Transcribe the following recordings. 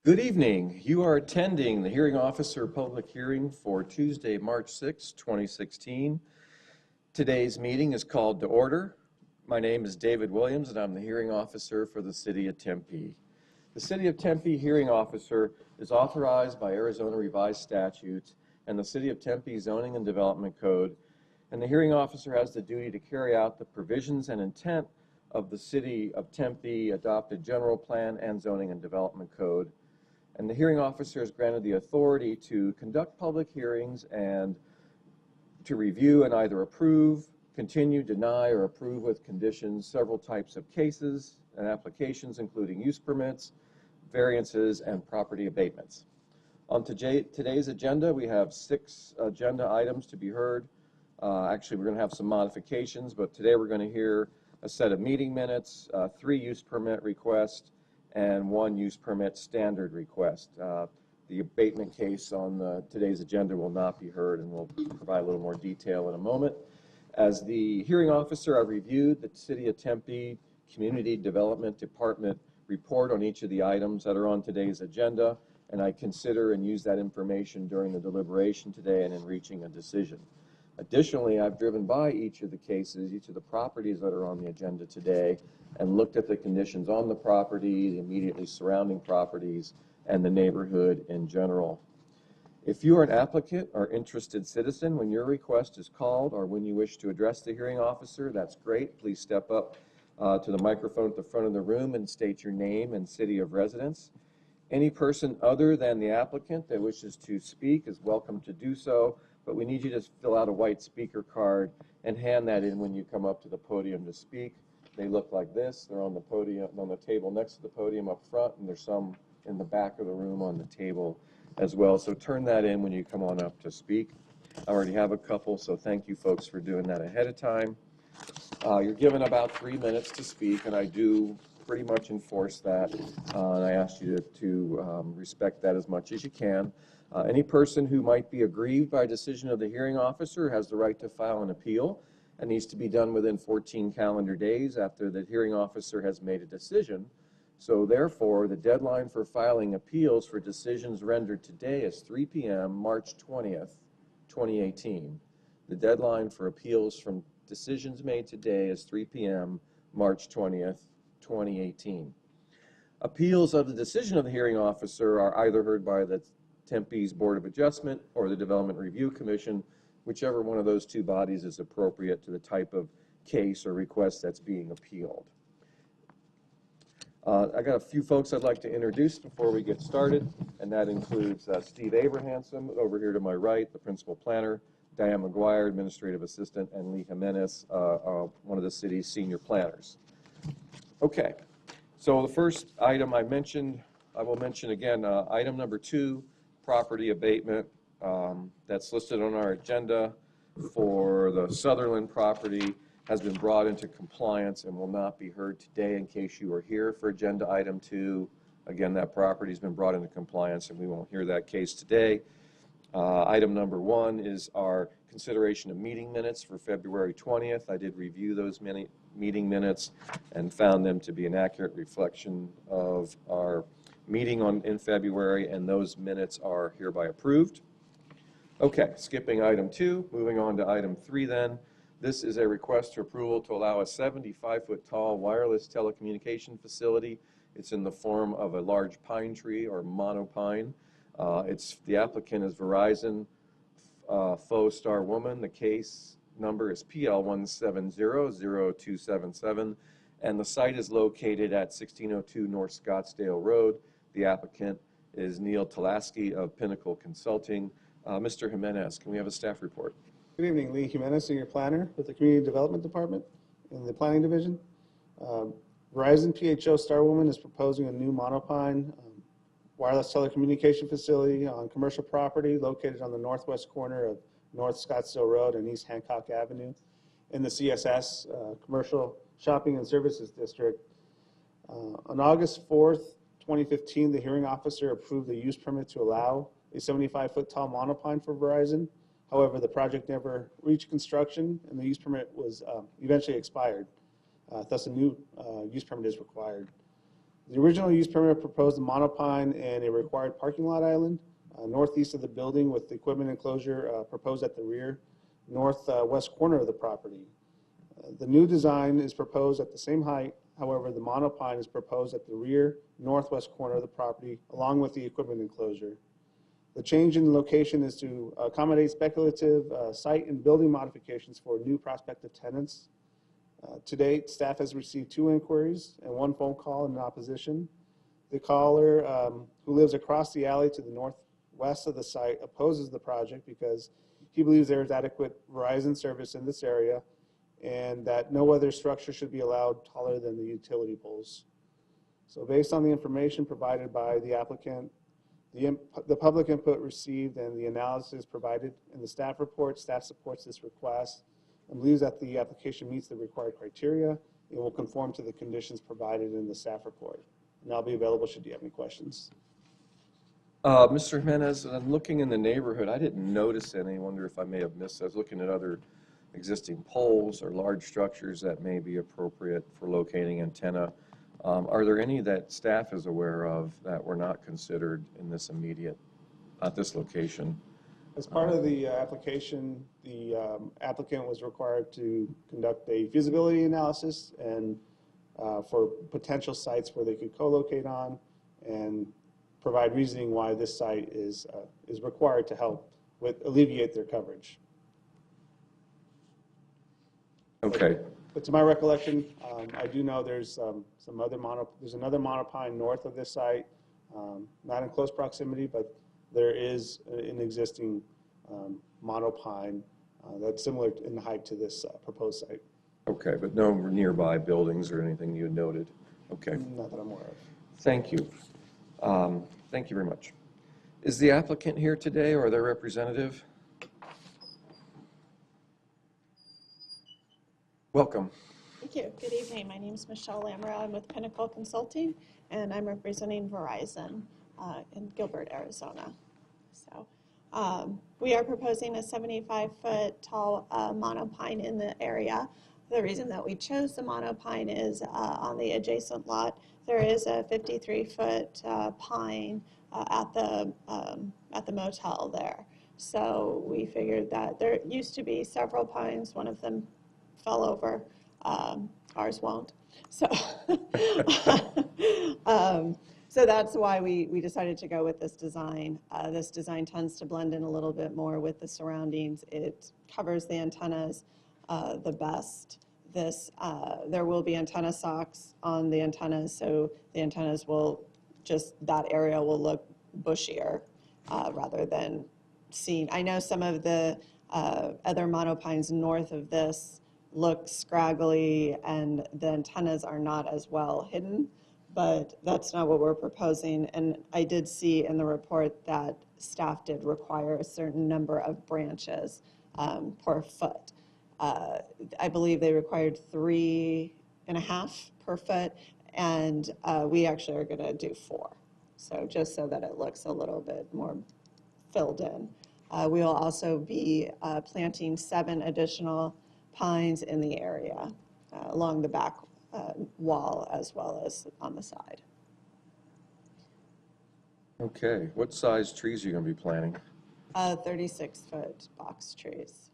Good evening. You are attending the hearing officer public hearing for Tuesday, March 6, 2016. Today's meeting is called to order. My name is David Williams, and I'm the hearing officer for the City of Tempe. The City of Tempe hearing officer is authorized by Arizona Revised Statutes and the City of Tempe Zoning and Development Code, and the hearing officer has the duty to carry out the provisions and intent of the City of Tempe adopted general plan and zoning and development code. And the hearing officer is granted the authority to conduct public hearings and to review and either approve, continue, deny, or approve with conditions several types of cases and applications, including use permits, variances, and property abatements. On today's agenda, we have 6 agenda items to be heard. Actually, we're going to have some modifications, but today we're going to hear a set of meeting minutes, 3 use permit requests, and 1 use permit standard request. The abatement case on today's agenda will not be heard, and we'll provide a little more detail in a moment. As the hearing officer, I've reviewed the City of Tempe Community Development Department report on each of the items that are on today's agenda, and I consider and use that information during the deliberation today and in reaching a decision. Additionally, I've driven by each of the cases, each of the properties that are on the agenda today, and looked at the conditions on the property, the immediately surrounding properties, and the neighborhood in general. If you are an applicant or interested citizen, when your request is called or when you wish to address the hearing officer, that's great. Please step up to the microphone at the front of the room and state your name and city of residence. Any person other than the applicant that wishes to speak is welcome to do so, but we need you to fill out a white speaker card and hand that in when you come up to the podium to speak. They look like this. They're on the podium, on the table next to the podium up front, and there's some in the back of the room on the table as well. So turn that in when you come on up to speak. I already have a couple, so thank you folks for doing that ahead of time. You're given about 3 minutes to speak, and I do pretty much enforce that. And I ask you to respect that as much as you can. Any person who might be aggrieved by a decision of the hearing officer has the right to file an appeal. It needs to be done within 14 calendar days after the hearing officer has made a decision. So therefore, the deadline for filing appeals for decisions rendered today is 3 p.m. March 20th, 2018. The deadline for appeals from decisions made today is 3 p.m. March 20th, 2018. Appeals of the decision of the hearing officer are either heard by the Tempe's Board of Adjustment or the Development Review Commission, whichever one of those 2 bodies is appropriate to the type of case or request that's being appealed. I got a few folks I'd like to introduce before we get started, and that includes Steve Abrahamson over here to my right, the principal planner, Diane McGuire, administrative assistant, and Lee Jimenez, one of the city's senior planners. Okay, so the first item I will mention again, item number 2, property abatement. That's listed on our agenda for the Sutherland property has been brought into compliance and will not be heard today in case you are here for agenda item 2. Again, that property has been brought into compliance and we won't hear that case today. Item number 1 is our consideration of meeting minutes for February 20th. I did review those meeting minutes and found them to be an accurate reflection of our meeting in February, and those minutes are hereby approved. Okay, skipping item 2, moving on to item 3 then. This is a request for approval to allow a 75-foot tall wireless telecommunication facility. It's in the form of a large pine tree or monopine. The applicant is Verizon Faux Star Woman. The case number is PL1700277, and the site is located at 1602 North Scottsdale Road. The applicant is Neil Talaski of Pinnacle Consulting. Mr. Jimenez, can we have a staff report? Good evening, Lee Jimenez, Senior Planner with the Community Development Department in the Planning Division. Verizon PHO Starwoman is proposing a new monopine wireless telecommunication facility on commercial property located on the northwest corner of North Scottsdale Road and East Hancock Avenue in the CSS, Commercial Shopping and Services District. On August 4th, 2015, the hearing officer approved the use permit to allow a 75-foot tall monopine for Verizon. However, the project never reached construction and the use permit was eventually expired. Thus, a new use permit is required. The original use permit proposed a monopine and a required parking lot island northeast of the building with the equipment enclosure proposed at the rear northwest corner of the property. The new design is proposed at the same height. However, the monopine is proposed at the rear northwest corner of the property along with the equipment enclosure. The change in location is to accommodate speculative site and building modifications for new prospective tenants. To date, staff has received 2 inquiries and 1 phone call in opposition. The caller, who lives across the alley to the northwest of the site, opposes the project because he believes there is adequate Verizon service in this area and that no other structure should be allowed taller than the utility poles. So based on the information provided by the applicant, the public input received and the analysis provided in the staff report, staff supports this request and believes that the application meets the required criteria and will conform to the conditions provided in the staff report. And I'll be available should you have any questions. Mr. Jimenez, I'm looking in the neighborhood. I didn't notice any. I wonder if I may have missed. I was looking at other existing poles or large structures that may be appropriate for locating antenna. Are there any that staff is aware of that were not considered in this immediate, at this location? As part of the application, the applicant was required to conduct a feasibility analysis and for potential sites where they could co-locate on and provide reasoning why this site is required to help with alleviate their coverage. Okay. But to my recollection, I do know there's there's another monopine north of this site, not in close proximity, but there is an existing monopine that's similar in height to this proposed site. Okay, but no nearby buildings or anything you had noted? Okay. Not that I'm aware of. Thank you. Thank you very much. Is the applicant here today or their representative? Welcome. Thank you. Good evening. My name is Michelle Lamera. I'm with Pinnacle Consulting, and I'm representing Verizon in Gilbert, Arizona. So we are proposing a 75-foot tall monopine in the area. The reason that we chose the monopine is on the adjacent lot, there is a 53-foot pine at the motel there. So we figured that there used to be several pines. One of them fell over. Ours won't. So, so that's why we decided to go with this design. This design tends to blend in a little bit more with the surroundings. It covers the antennas the best. There will be antenna socks on the antennas, so the antennas will that area will look bushier rather than seen. I know some of the other monopines north of this look scraggly and the antennas are not as well hidden, but that's not what we're proposing. And I did see in the report that staff did require a certain number of branches per foot. I believe they required 3.5 per foot, and we actually are gonna do 4. So just so that it looks a little bit more filled in. We will also be planting 7 additional pines in the area along the back wall as well as on the side. Okay, what size trees are you going to be planting? 36-foot box trees.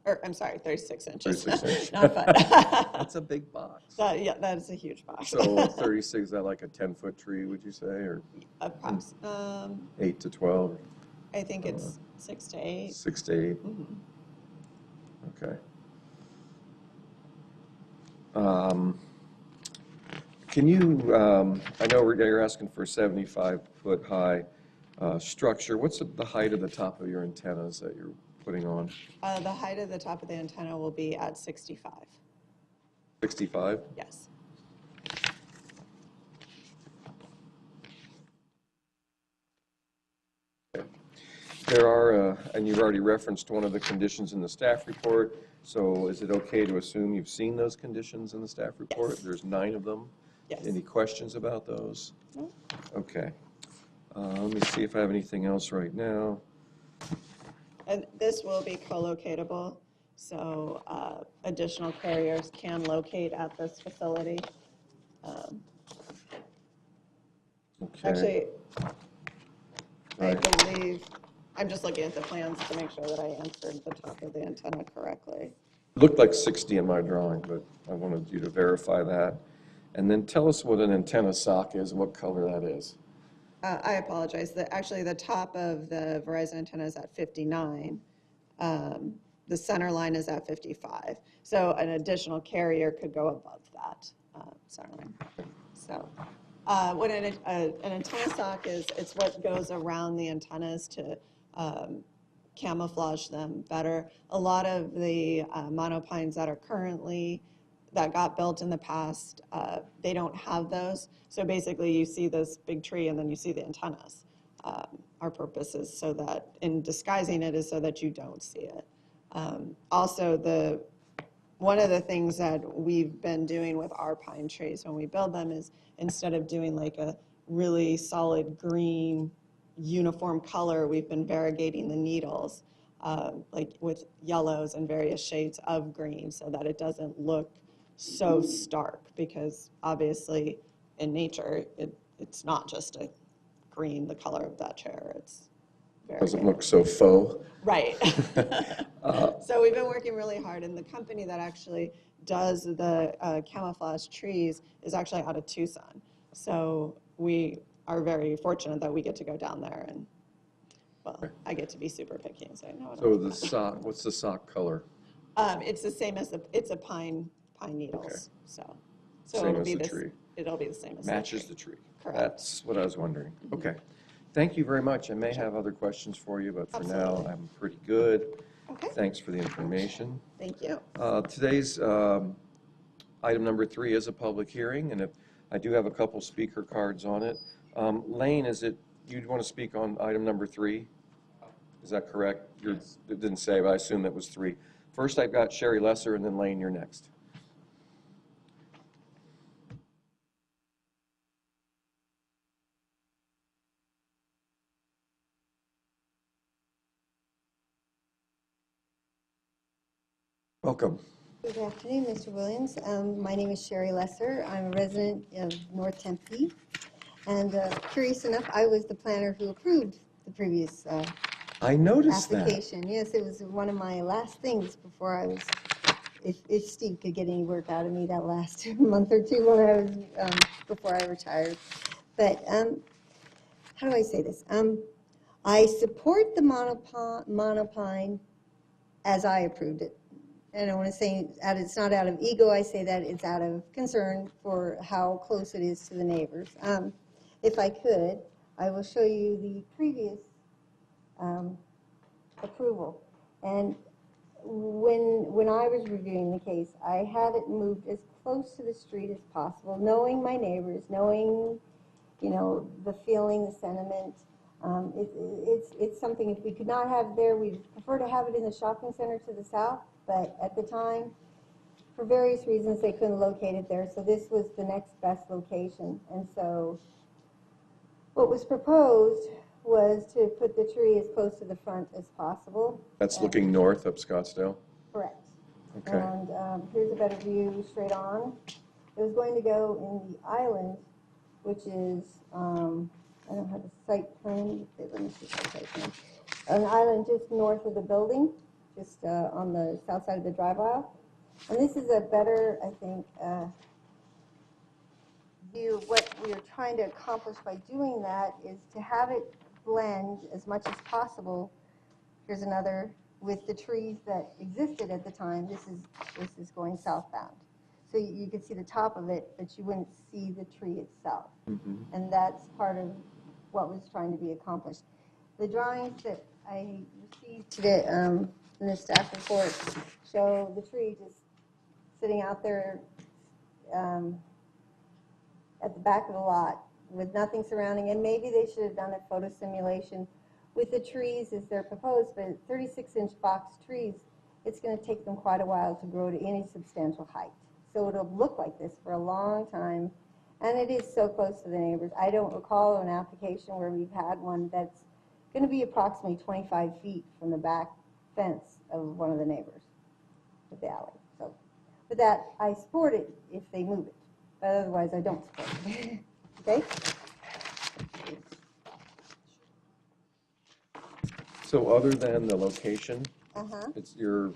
Or, I'm sorry, 36 inches. 36 inches. Not foot. That's a big box. Yeah, that is a huge box. So 36, is that like a 10-foot tree, would you say, or Approximately, 8 to 12? I think it's 6 to 8. 6 to 8? Mhm. Okay. Can you, I know you're asking for a 75-foot high structure. What's the height of the top of your antennas that you're putting on? The height of the top of the antenna will be at 65. 65? Yes. There are, and you've already referenced one of the conditions in the staff report, so is it okay to assume you've seen those conditions in the staff report? Yes. There's 9 of them? Yes. Any questions about those? No. Okay. Let me see if I have anything else right now. And this will be co-locatable, so additional carriers can locate at this facility. Okay. Actually, I Right. believe, I'm just looking at the plans to make sure that I answered the top of the antenna correctly. It looked like 60 in my drawing, but I wanted you to verify that. And then tell us what an antenna sock is, what color that is. I apologize. Actually, the top of the Verizon antenna is at 59. The center line is at 55. So an additional carrier could go above that center line. So what an antenna sock is, it's what goes around the antennas to camouflage them better. A lot of the monopines that are currently, that got built in the past, they don't have those. So basically you see this big tree and then you see the antennas. Our purpose is so that, in disguising it, is so that you don't see it. Also, one of the things that we've been doing with our pine trees when we build them is, instead of doing like a really solid green uniform color, we've been variegating the needles like with yellows and various shades of green so that it doesn't look so stark, because obviously in nature it's not just a green, the color of that chair, it's Doesn't variegated. look so faux. Right. So we've been working really hard, and the company that actually does the camouflage trees is actually out of Tucson. So we are very fortunate that we get to go down there, and, well, I get to be super picky and say, no, I So don't the like that. sock, what's the sock color? It's the same as it's a pine needles, Okay. so Same it'll as be the this, tree. it'll be the same as the Matches tree. the tree. Correct. That's what I was wondering. Okay. Thank you very much. I may have other questions for you, but for now, Absolutely. I'm pretty good. Okay. Thanks for the information. Thank you. Today's item number 3 is a public hearing, and if I do have a couple speaker cards on it. Lane, is it, you'd want to speak on item number 3? Is that correct? Yes. It didn't say, but I assume that was 3. First, I've got Sherry Lesser, and then Lane, you're next. Welcome. Good afternoon, Mr. Williams. My name is Sherry Lesser. I'm a resident of North Tempe. And curious enough, I was the planner who approved the previous I noticed that. application. Yes, it was one of my last things before I was, if Steve could get any work out of me that last month or two when I was, before I retired. But how do I say this? I support the monopine as I approved it. And I want to say, it's not out of ego, I say that it's out of concern for how close it is to the neighbors. If I could, I will show you the previous approval. And when I was reviewing the case, I had it moved as close to the street as possible, knowing my neighbors, knowing, you know, the feeling, the sentiment. It's something, if we could not have it there, we'd prefer to have it in the shopping center to the south, but at the time, for various reasons, they couldn't locate it there, so this was the next best location. And so what was proposed was to put the tree as close to the front as possible. That's looking north up Scottsdale? Correct. Okay. And here's a better view straight on. It was going to go in the island, which is, I don't have a site plan. Let me see the site plan. An island just north of the building, just on the south side of the drive aisle. And this is a better, I think, view of what we are trying to accomplish by doing that is to have it blend as much as possible. Here's another with the trees that existed at the time. This is going southbound. So you could see the top of it, but you wouldn't see the tree itself. And that's part of what was trying to be accomplished. The drawings that I received today in the staff report show the tree just sitting out there at the back of the lot with nothing surrounding it. Maybe they should have done a photo simulation with the trees as they're proposed, but 36-inch box trees, it's going to take them quite a while to grow to any substantial height. So it'll look like this for a long time, and it is so close to the neighbors. I don't recall an application where we've had one that's going to be approximately 25 feet from the back fence of one of the neighbors of the alley. So with that, I support it if they move it, but otherwise I don't support it. Okay? So other than the location, Uh-huh. you're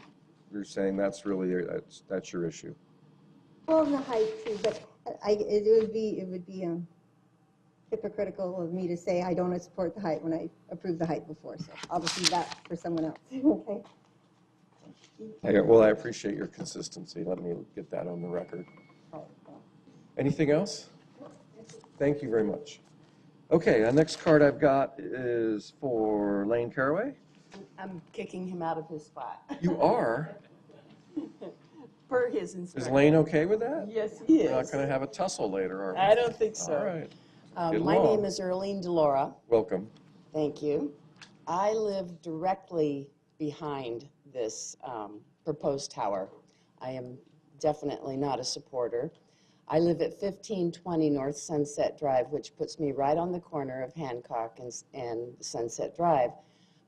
saying that's really, that's your issue? Well, and the height too, but it would be hypocritical of me to say I don't support the height when I approved the height before, so I'll just leave that for someone else, okay? Well, I appreciate your consistency. Let me get that on the record. Anything else? Thank you very much. Okay, the next card I've got is for Lane Caraway. I'm kicking him out of his spot. You are? Per his Is instructions. Lane okay with that? Yes, he We're not is. going to have a tussle later, are we? I don't think so. All right. Get My along. name is Earlene Delora. Welcome. Thank you. I live directly behind this proposed tower. I am definitely not a supporter. I live at 1520 North Sunset Drive, which puts me right on the corner of Hancock and Sunset Drive.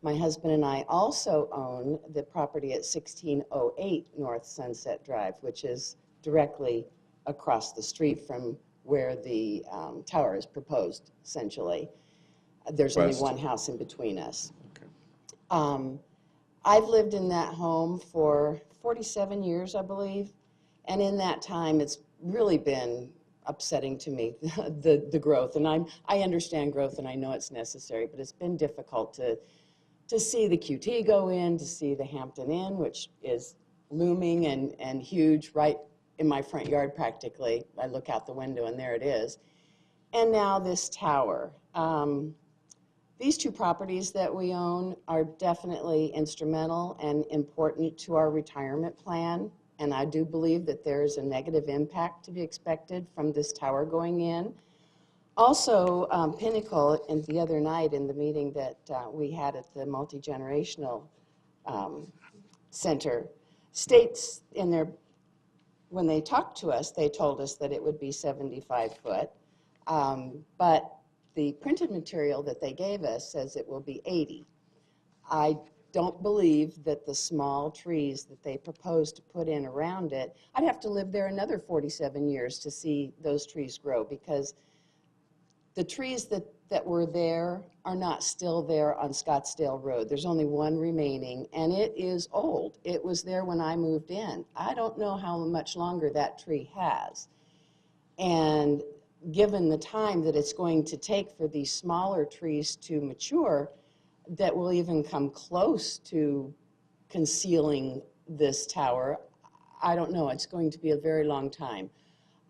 My husband and I also own the property at 1608 North Sunset Drive, which is directly across the street from where the tower is proposed, essentially. There's only West. one house in between us. Okay. I've lived in that home for 47 years, I believe, and in that time, it's really been upsetting to me, the growth. And I understand growth, and I know it's necessary, but it's been difficult to see the QT go in, to see the Hampton Inn, which is looming and huge right in my front yard practically. I look out the window, and there it is. And now this tower. These two properties that we own are definitely instrumental and important to our retirement plan, and I do believe that there is a negative impact to be expected from this tower going in. Also, Pinnacle, and the other night in the meeting that we had at the multi-generational center, states in their, when they talked to us, they told us that it would be 75 foot, but the printed material that they gave us says it will be 80. I don't believe that the small trees that they proposed to put in around it, I'd have to live there another 47 years to see those trees grow, because the trees that were there are not still there on Scottsdale Road. There's only one remaining, and it is old. It was there when I moved in. I don't know how much longer that tree has. And given the time that it's going to take for these smaller trees to mature, that will even come close to concealing this tower, I don't know. It's going to be a very long time.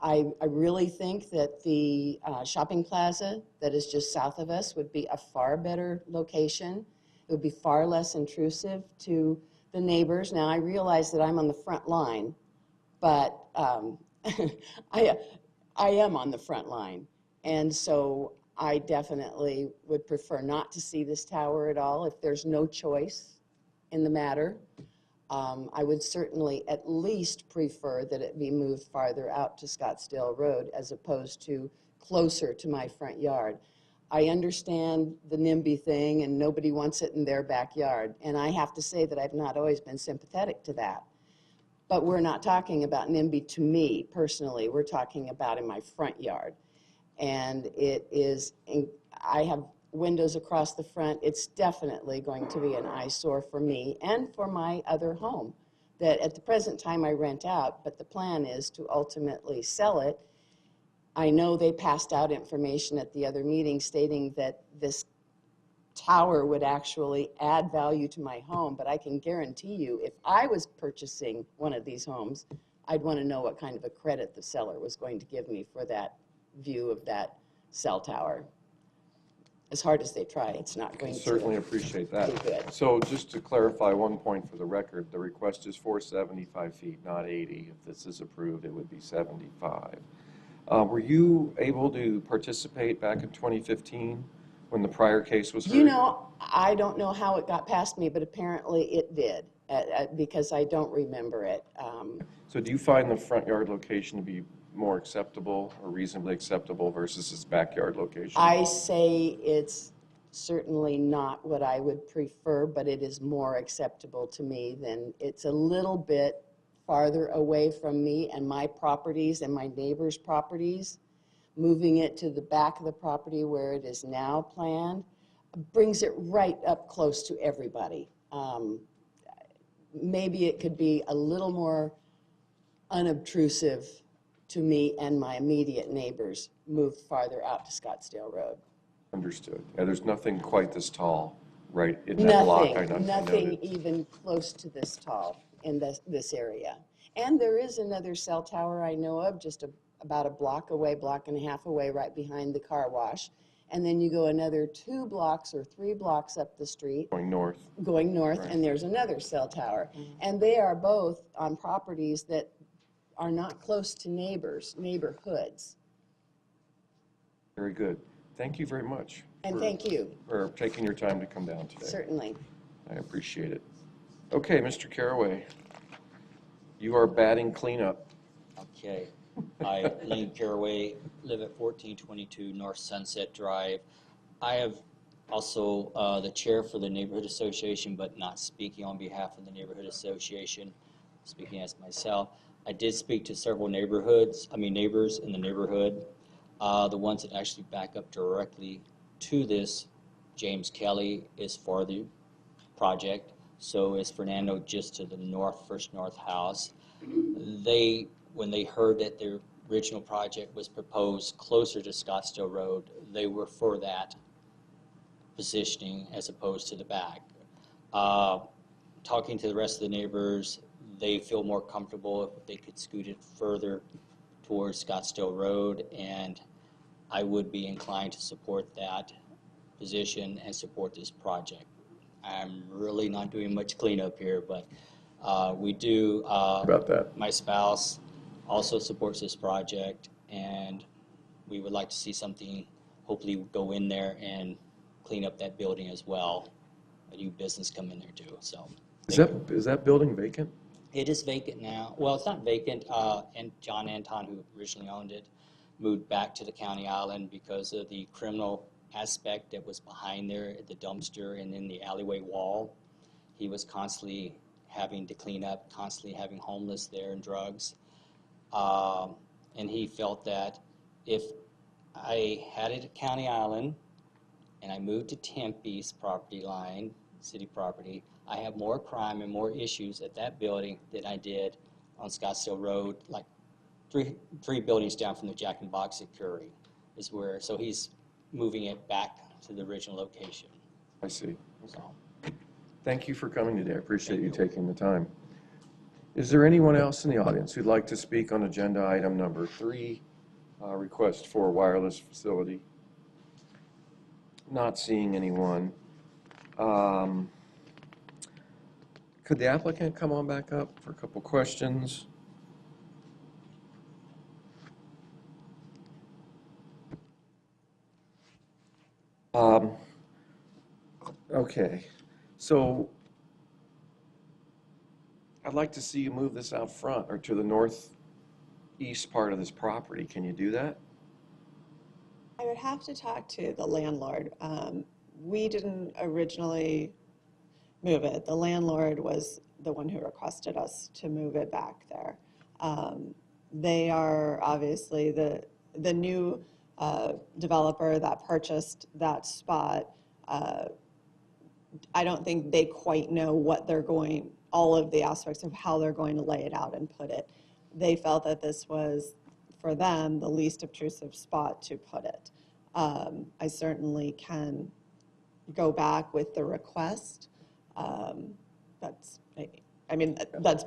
I really think that the shopping plaza that is just south of us would be a far better location. It would be far less intrusive to the neighbors. Now, I realize that I'm on the front line, but I am on the front line, and so I definitely would prefer not to see this tower at all if there's no choice in the matter. I would certainly at least prefer that it be moved farther out to Scottsdale Road as opposed to closer to my front yard. I understand the NIMBY thing, and nobody wants it in their backyard, and I have to say that I've not always been sympathetic to that. But we're not talking about NIMBY to me personally. We're talking about in my front yard. And it is, I have windows across the front. It's definitely going to be an eyesore for me and for my other home that at the present time I rent out, but the plan is to ultimately sell it. I know they passed out information at the other meeting stating that this tower would actually add value to my home, but I can guarantee you if I was purchasing one of these homes, I'd want to know what kind of a credit the seller was going to give me for that view of that cell tower. As hard as they try, it's not going to. Certainly appreciate that. be good. So just to clarify one point for the record, the request is for 75 feet, not 80. If this is approved, it would be 75. Were you able to participate back in 2015 when the prior case was heard? You know, I don't know how it got past me, but apparently it did, because I don't remember it. So do you find the front yard location to be more acceptable or reasonably acceptable versus its backyard location? I say it's certainly not what I would prefer, but it is more acceptable to me than, it's a little bit farther away from me and my properties and my neighbors' properties. Moving it to the back of the property where it is now planned, brings it right up close to everybody. Maybe it could be a little more unobtrusive to me and my immediate neighbors moved farther out to Scottsdale Road. Understood. Yeah, there's nothing quite this tall, right, in that block. Nothing noted. even close to this tall in this area. And there is another cell tower I know of, just about a block away, block and a half away, right behind the car wash. And then you go another 2 blocks or 3 blocks up the street, Going north. Right. and there's another cell tower. And they are both on properties that are not close to neighborhoods. Very good. Thank you very much. And thank you, For taking your time to come down today. certainly. I appreciate it. Okay, Mr. Caraway, you are batting cleanup. Okay. I, Lane Caraway, live at 1422 North Sunset Drive. I have also the chair for the neighborhood association, but not speaking on behalf of the neighborhood association, speaking as myself. I did speak to several neighbors in the neighborhood. The ones that actually back up directly to this, James Kelly is for the project. So is Fernando, just to the north, First North House. When they heard that the original project was proposed closer to Scottsdale Road, they were for that positioning as opposed to the back. Talking to the rest of the neighbors, they feel more comfortable if they could scoot it further towards Scottsdale Road, and I would be inclined to support that position and support this project. I'm really not doing much cleanup here, but we do. About that. My spouse also supports this project, and we would like to see something, hopefully go in there and clean up that building as well. A new business come in there too, so. Is that building vacant? It is vacant now. Well, it's not vacant, and John Anton, who originally owned it, moved back to the county island because of the criminal aspect that was behind there at the dumpster and in the alleyway wall. He was constantly having to clean up, constantly having homeless there and drugs. And he felt that if I had it at County Island and I moved to Tempe's property line, city property, I have more crime and more issues at that building than I did on Scottsdale Road, like three buildings down from the Jack in the Box at Curry is where, so he's moving it back to the original location. I see. So, Thank you for coming today. I appreciate you taking the time. Is there anyone else in the audience who'd like to speak on agenda item number 3, request for a wireless facility? Not seeing anyone. Could the applicant come on back up for a couple questions? Okay, so I'd like to see you move this out front or to the northeast part of this property. Can you do that? I would have to talk to the landlord. We didn't originally move it. The landlord was the one who requested us to move it back there. They are obviously the new developer that purchased that spot. I don't think they quite know what they're going, all of the aspects of how they're going to lay it out and put it. They felt that this was, for them, the least obtrusive spot to put it. I certainly can go back with the request. That's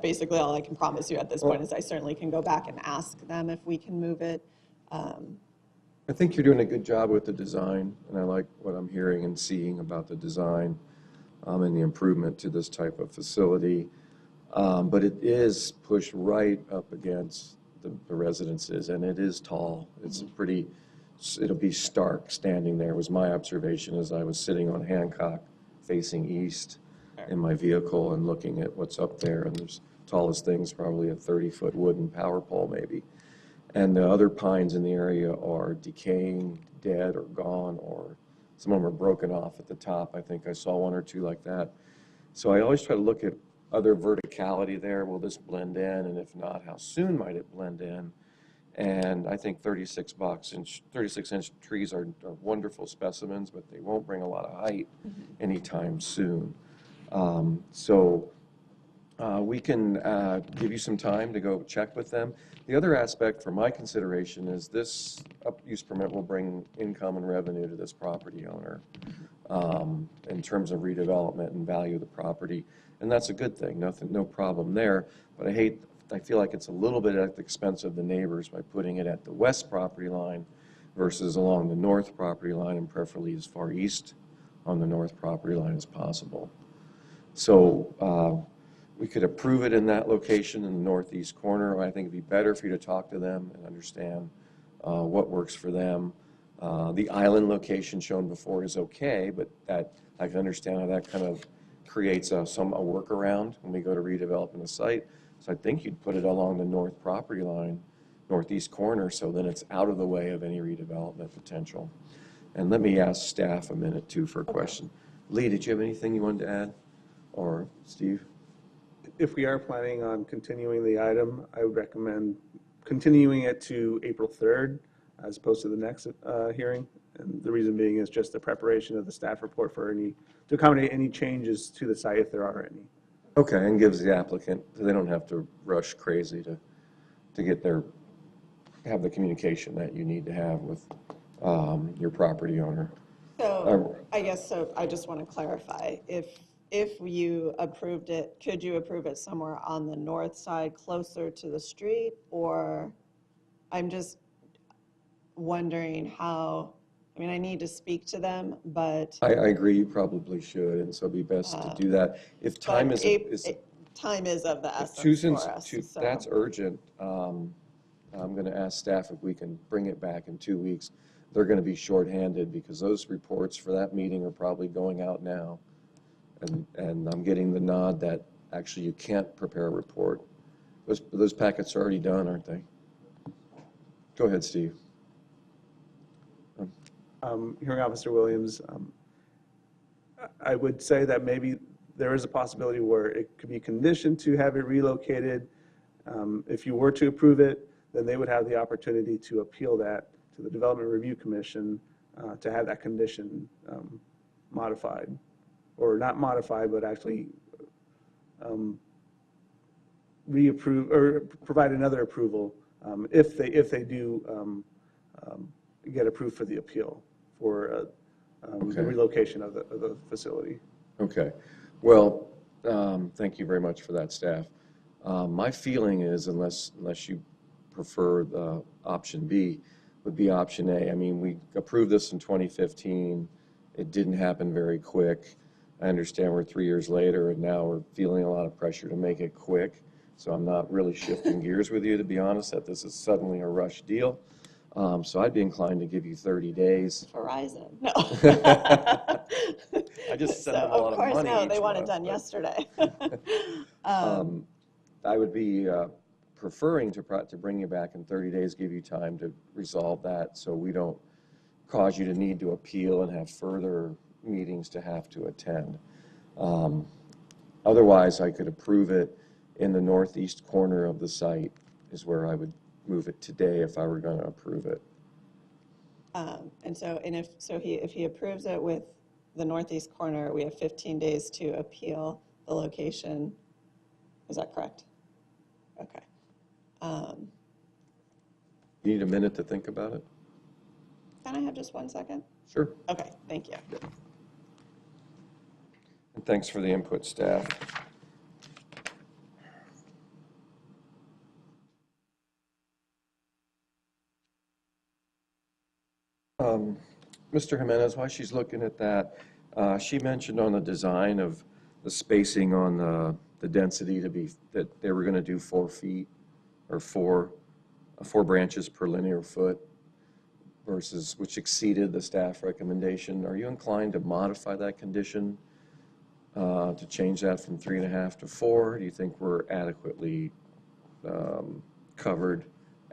basically all I can promise you at this point, is I certainly can go back and ask them if we can move it. I think you're doing a good job with the design, and I like what I'm hearing and seeing about the design and the improvement to this type of facility. But it is pushed right up against the residences, and it is tall. It's it'll be stark standing there, was my observation as I was sitting on Hancock facing east in my vehicle and looking at what's up there. And there's tallest things, probably a 30-foot wooden power pole maybe. And the other pines in the area are decaying, dead, or gone, or some of them are broken off at the top. I think I saw 1 or 2 like that. So I always try to look at other verticality there. Will this blend in? And if not, how soon might it blend in? And I think 36-inch trees are wonderful specimens, but they won't bring a lot of height anytime soon. So we can give you some time to go check with them. The other aspect for my consideration is this use permit will bring income and revenue to this property owner in terms of redevelopment and value of the property. And that's a good thing, no problem there. But I feel like it's a little bit at the expense of the neighbors by putting it at the west property line versus along the north property line, and preferably as far east on the north property line as possible. So we could approve it in that location in the northeast corner. I think it'd be better for you to talk to them and understand what works for them. The island location shown before is okay, but that I can understand how that kind of creates a workaround when we go to redeveloping the site. So I think you'd put it along the north property line, northeast corner, so then it's out of the way of any redevelopment potential. And let me ask staff a minute too for a question. Lee, did you have anything you wanted to add? Or Steve? If we are planning on continuing the item, I would recommend continuing it to April 3rd as opposed to the next hearing. And the reason being is just the preparation of the staff report to accommodate any changes to the site if there are any. Okay, and gives the applicant, they don't have to rush crazy to get have the communication that you need to have with your property owner. So I guess, so I just want to clarify, if you approved it, could you approve it somewhere on the north side closer to the street? Or I'm just wondering how, I mean, I need to speak to them, but. I agree, you probably should, and so it'd be best to do that. If time but is. Time is of the essence Susan's, for us, so. that's urgent. I'm going to ask staff if we can bring it back in 2 weeks. They're going to be shorthanded because those reports for that meeting are probably going out now. And I'm getting the nod that actually you can't prepare a report. Those packets are already done, aren't they? Go ahead, Steve. Hearing Officer Williams, I would say that maybe there is a possibility where it could be conditioned to have it relocated. If you were to approve it, then they would have the opportunity to appeal that to the Development Review Commission to have that condition modified, or not modified, but actually reapprove or provide another approval if they do get approved for the appeal for the relocation of the facility. Okay. Well, thank you very much for that, staff. My feeling is, unless you prefer the option B, would be option A. I mean, we approved this in 2015. It didn't happen very quick. I understand we're 3 years later, and now we're feeling a lot of pressure to make it quick. So I'm not really shifting gears with you, to be honest, that this is suddenly a rush deal. So I'd be inclined to give you 30 days. Verizon, no. I just sent them a lot of money Of course, no, they each want it month, done but- yesterday. I would be preferring to bring you back in 30 days, give you time to resolve that so we don't cause you to need to appeal and have further meetings to have to attend. Otherwise, I could approve it in the northeast corner of the site is where I would move it today if I were going to approve it. If he approves it with the northeast corner, we have 15 days to appeal the location. Is that correct? Okay. You need a minute to think about it? Can I have just 1 second? Sure. Okay, thank you. And thanks for the input, staff. Mr. Jimenez, while she's looking at that, she mentioned on the design of the spacing on the density to be, that they were going to do 4 feet or four branches per linear foot versus, which exceeded the staff recommendation. Are you inclined to modify that condition to change that from 3.5 to 4? Do you think we're adequately covered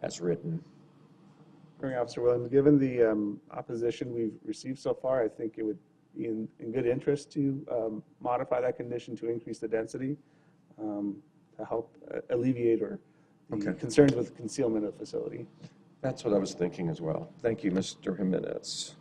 as written? Hearing Officer Williams, given the opposition we've received so far, I think it would be in good interest to modify that condition to increase the density to help alleviate or the Okay. concerns with concealment of facility. That's what I was thinking as well. Thank you, Mr. Jimenez.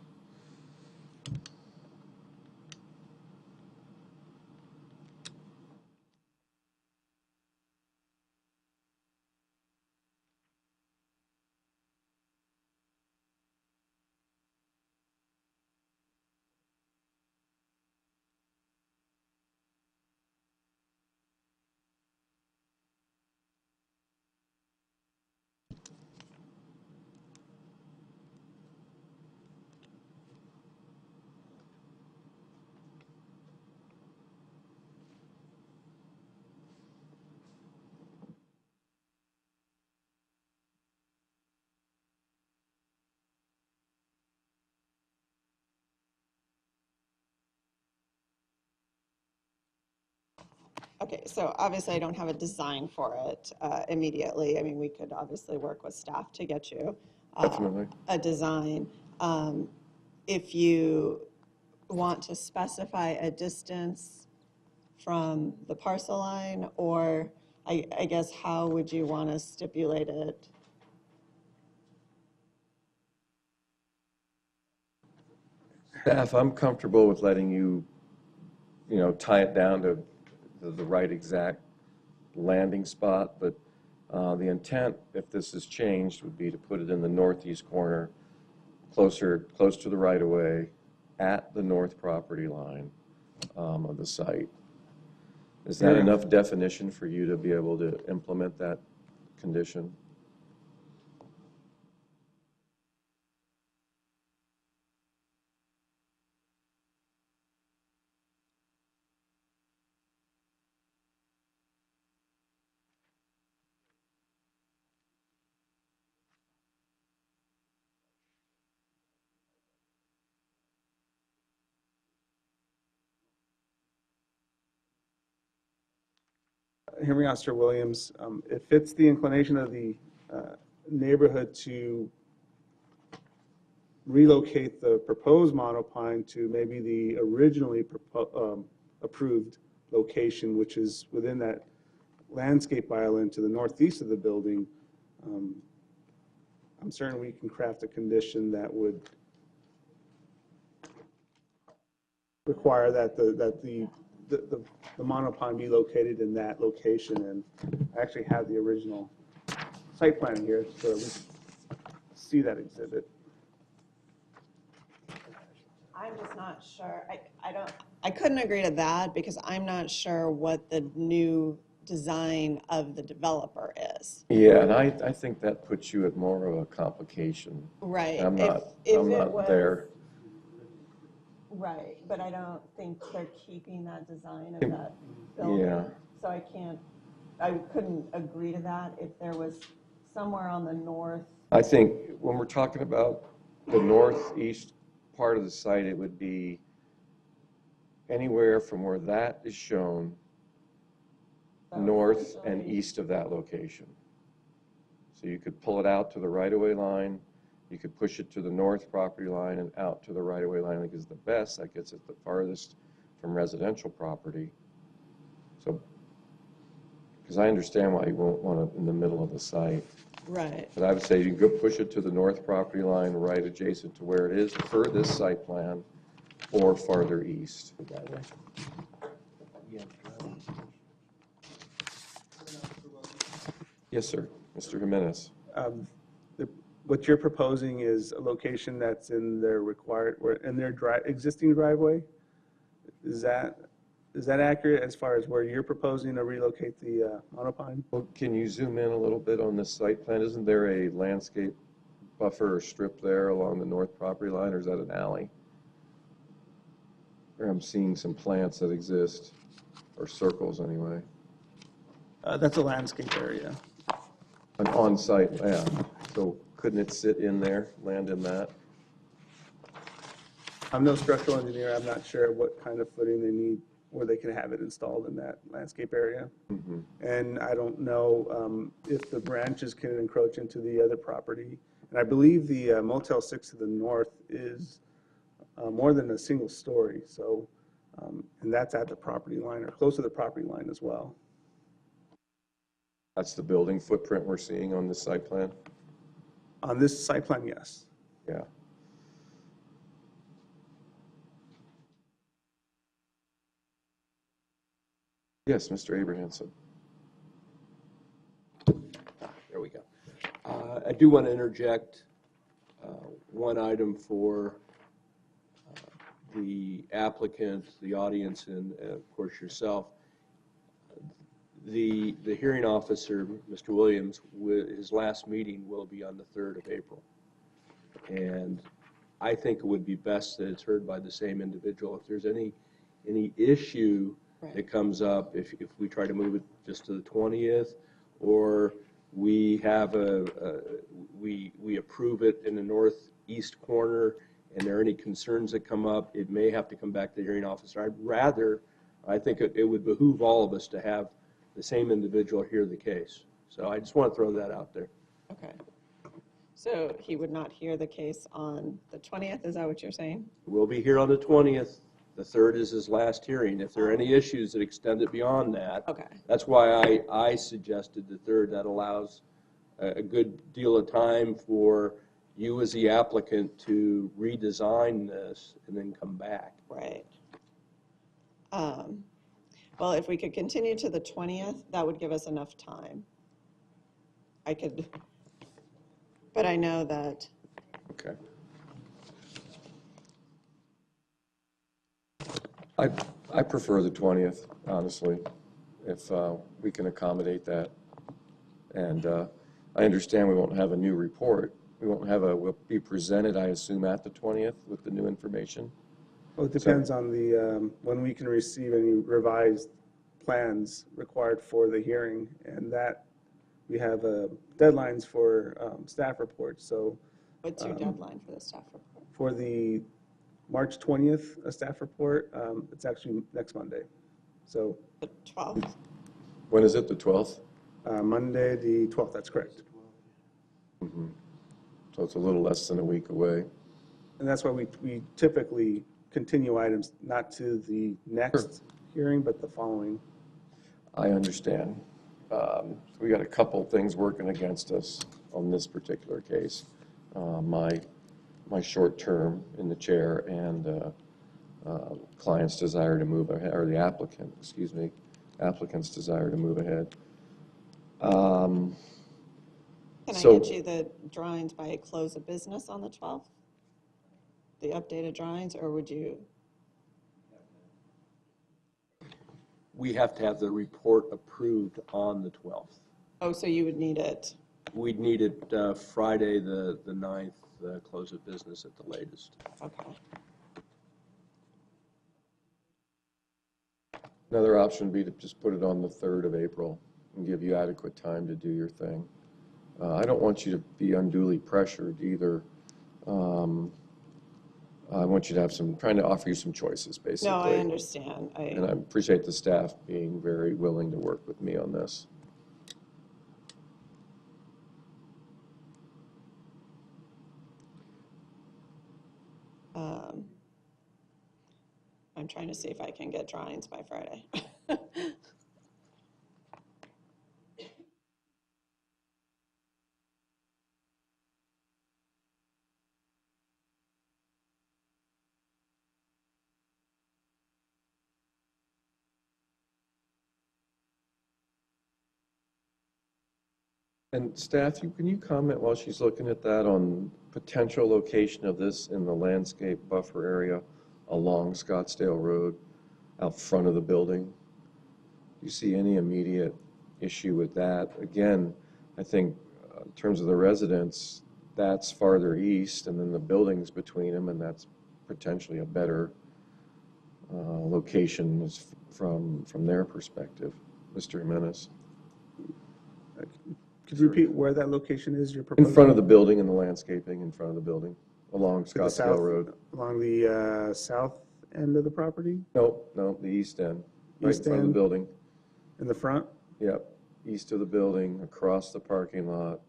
Okay, so obviously I don't have a design for it immediately. I mean, we could obviously work with staff to get you Definitely. a design. If you want to specify a distance from the parcel line, or I guess how would you want to stipulate it? Staff, I'm comfortable with letting you, tie it down to the right exact landing spot, but the intent, if this is changed, would be to put it in the northeast corner, close to the right-of-way, at the north property line of the site. Is that enough definition for you to be able to implement that condition? Hear me out, Mr. Williams. It fits the inclination of the neighborhood to relocate the proposed monopine to maybe the originally approved location, which is within that landscape island to the northeast of the building. I'm certain we can craft a condition that would require that the monopine be located in that location, and I actually have the original site plan here, so we see that exhibit. I'm just not sure. I couldn't agree to that because I'm not sure what the new design of the developer is. Yeah, and I think that puts you at more of a complication. Right. I'm not, If I'm it not was- there. Right, but I don't think they're keeping that design of that building. Yeah. So I couldn't agree to that if there was somewhere on the north. I think when we're talking about the northeast part of the site, it would be anywhere from where that is shown, north and east of that location. So you could pull it out to the right-of-way line, you could push it to the north property line and out to the right-of-way line, I think is the best. That gets it the farthest from residential property. So, because I understand why you won't want it in the middle of the site. Right. But I would say you can go push it to the north property line, right adjacent to where it is per this site plan, or farther east. Yes, sir. Mr. Jimenez. What you're proposing is a location that's in their existing driveway? Is that accurate as far as where you're proposing to relocate the monopine? Well, can you zoom in a little bit on this site plan? Isn't there a landscape buffer or strip there along the north property line, or is that an alley? Or I'm seeing some plants that exist, or circles anyway. That's a landscape area. An on-site, yeah. So couldn't it sit in there, land in that? I'm no structural engineer. I'm not sure what kind of footing they need, where they can have it installed in that landscape area. Mm-hmm. And I don't know if the branches can encroach into the other property. And I believe the Motel 6 to the north is more than a single story. So, and that's at the property line or close to the property line as well. That's the building footprint we're seeing on this site plan? On this site plan, yes. Yeah. Yes, Mr. Abrahamson. There we go. I do want to interject one item for the applicant, the audience, and of course yourself. The hearing officer, Mr. Williams, his last meeting will be on the 3rd of April. And I think it would be best that it's heard by the same individual. If there's any issue that comes up, if we try to move it just to the 20th, or we have we approve it in the northeast corner, and there are any concerns that come up, it may have to come back to the hearing officer. I think it would behoove all of us to have the same individual hear the case. So I just want to throw that out there. Okay. So he would not hear the case on the 20th, is that what you're saying? We'll be here on the 20th. The 3rd is his last hearing. If there are any issues that extend it beyond that, Okay. that's why I suggested the 3rd. That allows a good deal of time for you as the applicant to redesign this and then come back. Right. Well, if we could continue to the 20th, that would give us enough time. I could, but I know that, Okay. I prefer the 20th, honestly, if we can accommodate that. And I understand we won't have a new report. Will be presented, I assume, at the 20th with the new information. Well, it depends on the, when we can receive any revised plans required for the hearing, and that, we have deadlines for staff reports. So what's your deadline for the staff report? for the March 20th staff report, it's actually next Monday. So The 12th? When is it, the 12th? Monday, the 12th, that's correct. So it's a little less than a week away. And that's why we typically continue items not to the next hearing, but the following. I understand. We got a couple things working against us on this particular case. My short term in the chair and client's desire to move ahead, or the applicant, excuse me, applicant's desire to move ahead. Can I So- get you the drawings by close of business on the 12th? The updated drawings, or would you? We have to have the report approved on the 12th. Oh, so you would need it. We'd need it Friday, the 9th, close of business at the latest. Okay. Another option would be to just put it on the 3rd of April and give you adequate time to do your thing. I don't want you to be unduly pressured either. I want you to have trying to offer you some choices, basically. No, I understand. And I appreciate the staff being very willing to work with me on this. I'm trying to see if I can get drawings by Friday. And staff, can you comment while she's looking at that on potential location of this in the landscape buffer area along Scottsdale Road, out front of the building? Do you see any immediate issue with that? Again, I think in terms of the residents, that's farther east, and then the building's between them, and that's potentially a better location from their perspective. Mr. Jimenez. Could you repeat where that location is you're In proposing? front of the building and the landscaping in front of the building, along To the south- Scottsdale Road. Along the south end of the property, No, the east end, right in East front of the end. building. in the front? Yep, east of the building, across the parking lot.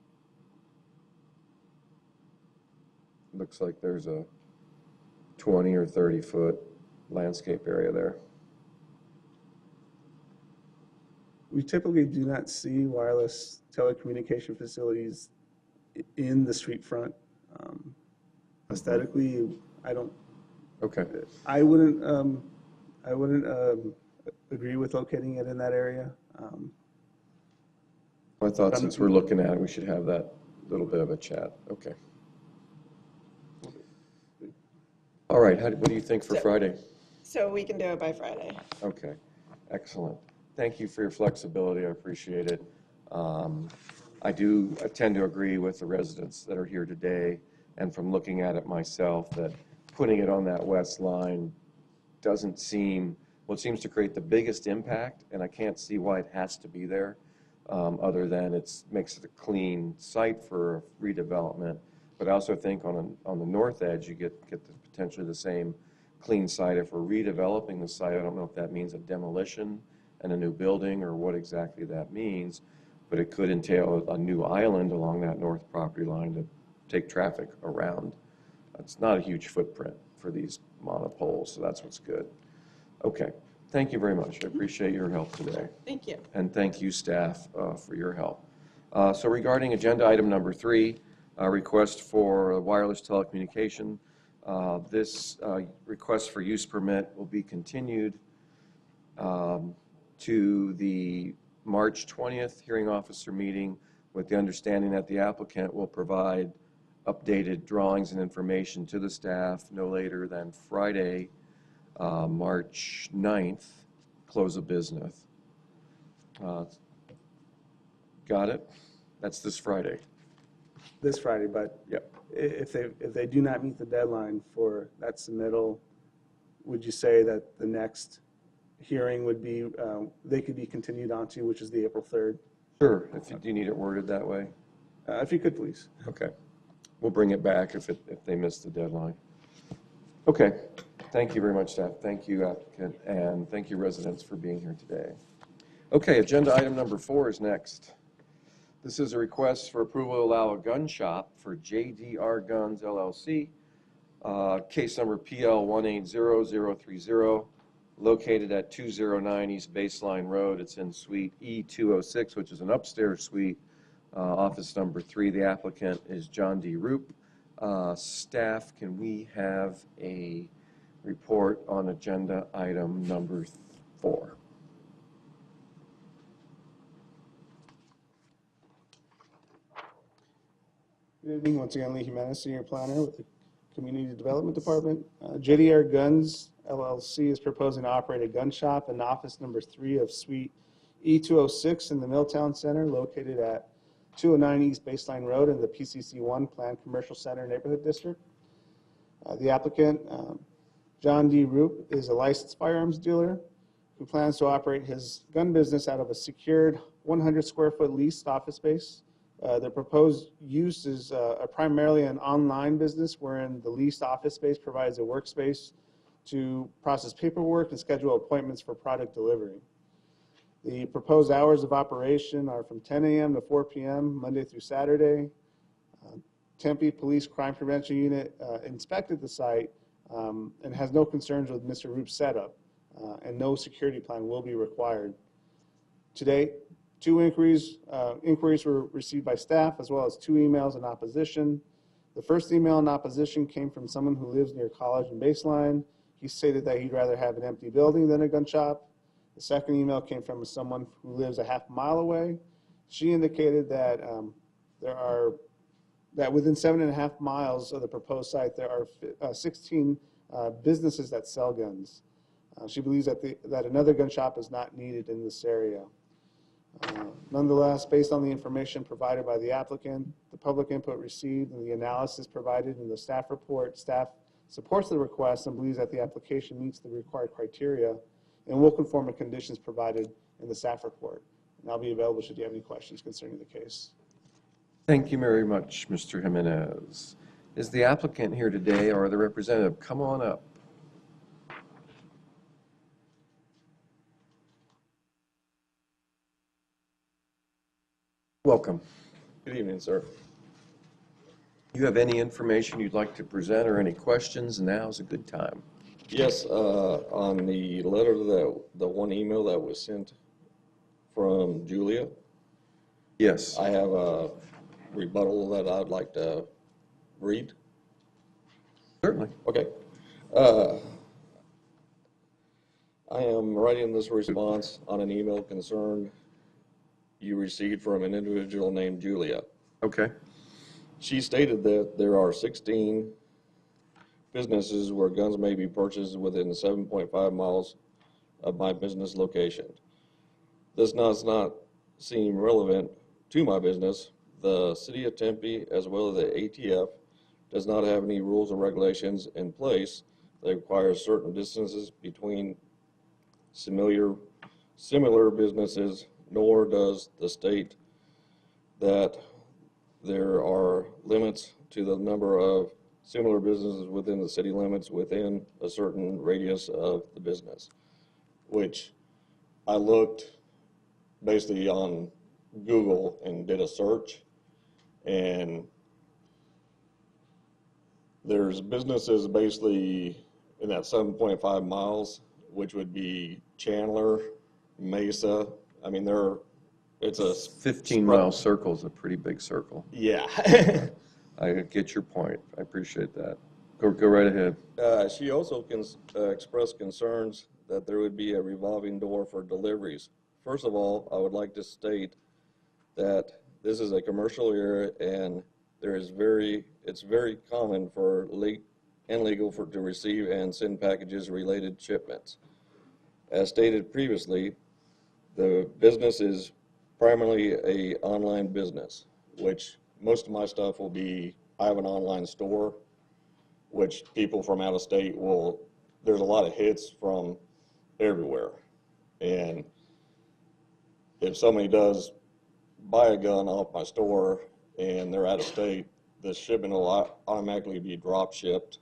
Looks like there's a 20 or 30-foot landscape area there. We typically do not see wireless telecommunication facilities in the street front. Aesthetically, Okay. I wouldn't agree with locating it in that area. I thought since we're looking at it, we should have that little bit of a chat. Okay. All right, what do you think for Friday? So we can do it by Friday. Okay, excellent. Thank you for your flexibility, I appreciate it. I tend to agree with the residents that are here today, and from looking at it myself, that putting it on that west line doesn't seem, well, it seems to create the biggest impact, and I can't see why it has to be there, other than makes it a clean site for redevelopment. But I also think on the north edge, you get potentially the same clean site. If we're redeveloping the site, I don't know if that means a demolition and a new building or what exactly that means, but it could entail a new island along that north property line to take traffic around. It's not a huge footprint for these monopoles, so that's what's good. Okay, thank you very much. I appreciate your help today. Thank you. And thank you, staff, for your help. So regarding agenda item number 3, request for wireless telecommunication, this request for use permit will be continued to the March 20th hearing officer meeting, with the understanding that the applicant will provide updated drawings and information to the staff no later than Friday, March 9th, close of business. Got it? That's this Friday. This Friday, but Yep. if they do not meet the deadline for that submittal, would you say that the next hearing would be, they could be continued onto, which is the April 3rd? Sure. Do you need it worded that way? If you could, please. Okay. We'll bring it back if they miss the deadline. Okay. Thank you very much, staff. Thank you, applicant, and thank you, residents, for being here today. Okay, agenda item number 4 is next. This is a request for approval to allow a gun shop for JDR Guns LLC, case number PL 180030, located at 209 East Baseline Road. It's in suite E206, which is an upstairs suite, office number 3. The applicant is John D. Roop. Staff, can we have a report on agenda item number 4? Good evening. Once again, Lee Jimenez, Senior Planner with the Community Development Department. JDR Guns LLC is proposing to operate a gun shop in office number 3 of suite E206 in the Milltown Center, located at 209 East Baseline Road in the PCC1 Planned Commercial Center Neighborhood District. The applicant, John D. Roop, is a licensed firearms dealer who plans to operate his gun business out of a secured 100 square foot leased office space. The proposed use is primarily an online business wherein the leased office space provides a workspace to process paperwork and schedule appointments for product delivery. The proposed hours of operation are from 10 a.m. to 4 p.m. Monday through Saturday. Tempe Police Crime Prevention Unit inspected the site and has no concerns with Mr. Roop's setup, and no security plan will be required. To date, 2 inquiries were received by staff, as well as 2 emails in opposition. The first email in opposition came from someone who lives near College and Baseline. He stated that he'd rather have an empty building than a gun shop. The second email came from someone who lives a half mile away. She indicated that that within 7.5 miles of the proposed site, there are 16 businesses that sell guns. She believes that another gun shop is not needed in this area. Nonetheless, based on the information provided by the applicant, the public input received, and the analysis provided in the staff report, staff supports the request and believes that the application meets the required criteria and will conform to conditions provided in the staff report. And I'll be available should you have any questions concerning the case. Thank you very much, Mr. Jimenez. Is the applicant here today or the representative? Come on up. Welcome. Good evening, sir. You have any information you'd like to present or any questions? Now's a good time. Yes, on the letter the one email that was sent from Julia. Yes. I have a rebuttal that I'd like to read. Certainly. Okay. I am writing this response on an email concern you received from an individual named Julia. Okay. She stated that there are 16 businesses where guns may be purchased within 7.5 miles of my business location. This does not seem relevant to my business. The city of Tempe, as well as the ATF, does not have any rules or regulations in place that require certain distances between similar businesses, nor does the state that there are limits to the number of similar businesses within the city limits within a certain radius of the business, which I looked basically on Google and did a search, and there's businesses basically in that 7.5 miles, which would be Chandler, Mesa. I mean, it's a 15-mile circle is a pretty big circle. yeah. I get your point. I appreciate that. Go right ahead. She also expressed concerns that there would be a revolving door for deliveries. First of all, I would like to state that this is a commercial area, and it's very common for legal to receive and send packages related shipments. As stated previously, the business is primarily a online business, which most of my stuff will be, I have an online store, which people from out of state there's a lot of hits from everywhere. And if somebody does buy a gun off my store and they're out of state, the shipment will automatically be drop shipped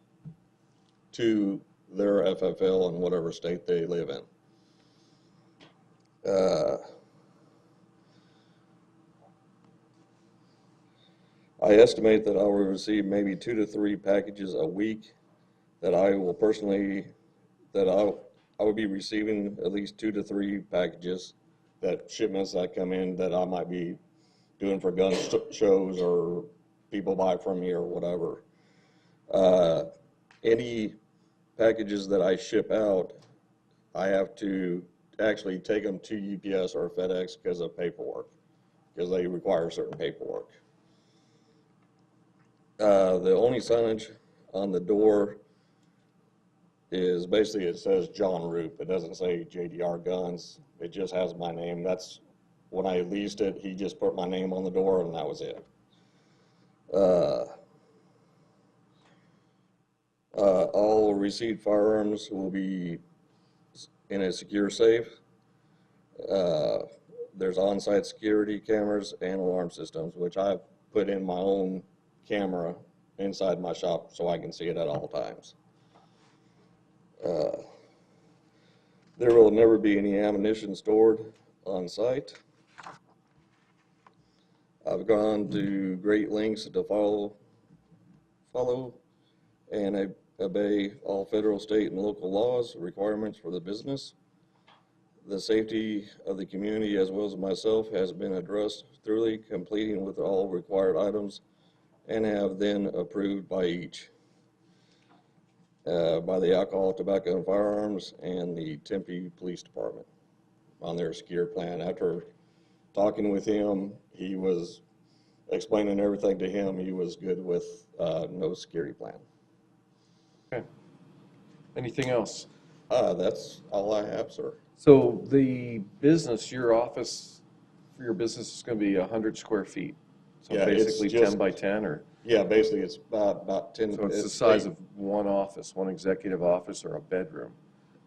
to their FFL in whatever state they live in. I estimate that I will receive maybe 2 to 3 packages a week that I will personally, that I will be receiving at least 2 to 3 packages, that shipments that come in that I might be doing for gun shows or people buy from me or whatever. Any packages that I ship out, I have to actually take them to UPS or FedEx because of paperwork, because they require certain paperwork. The only signage on the door is basically, it says John Roop. It doesn't say JDR Guns. It just has my name. That's when I leased it. He just put my name on the door, and that was it. All received firearms will be in a secure safe. There's on-site security cameras and alarm systems, which I've put in my own camera inside my shop so I can see it at all times. There will never be any ammunition stored on site. I've gone to great lengths to follow and obey all federal, state, and local laws, requirements for the business. The safety of the community as well as myself has been addressed thoroughly, completing with all required items, and have then approved by each, by the Alcohol, Tobacco, and Firearms and the Tempe Police Department on their secure plan. After talking with him, he was explaining everything to him. He was good with no security plan. Okay. Anything else? That's all I have, sir. So the business, your office for your business is going to be 100 square feet. So Yeah, it's basically just- 10 by 10, or Yeah, basically it's about 10. so it's the size of one office, one executive office or a bedroom,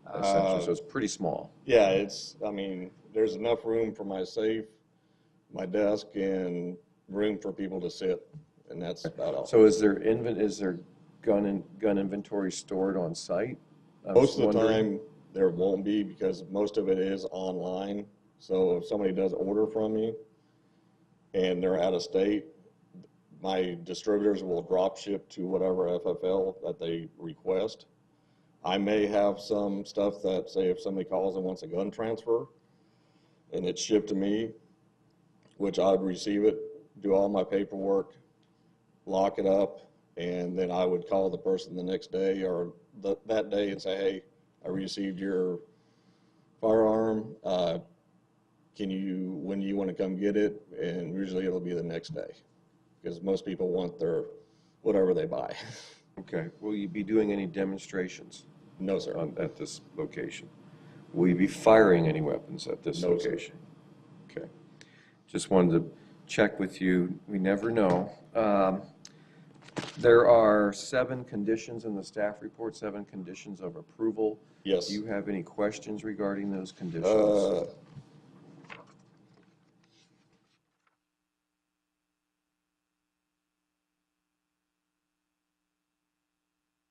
essentially. So it's pretty small. Yeah, I mean, there's enough room for my safe, my desk, and room for people to sit, and that's about all. So is there gun inventory stored on site? I was Most of the wondering. time, there won't be, because most of it is online. So if somebody does order from me and they're out of state, my distributors will drop ship to whatever FFL that they request. I may have some stuff that, say, if somebody calls and wants a gun transfer, and it's shipped to me, which I would receive it, do all my paperwork, lock it up, and then I would call the person the next day or that day and say, hey, I received your firearm. When do you want to come get it? And usually it'll be the next day because most people want their whatever they buy. Okay. Will you be doing any demonstrations No, sir. at this location? Will you be firing any weapons at this No, sir. location? Okay. Just wanted to check with you. We never know. There are 7 conditions in the staff report, 7 conditions of approval. Yes. Do you have any questions regarding those conditions?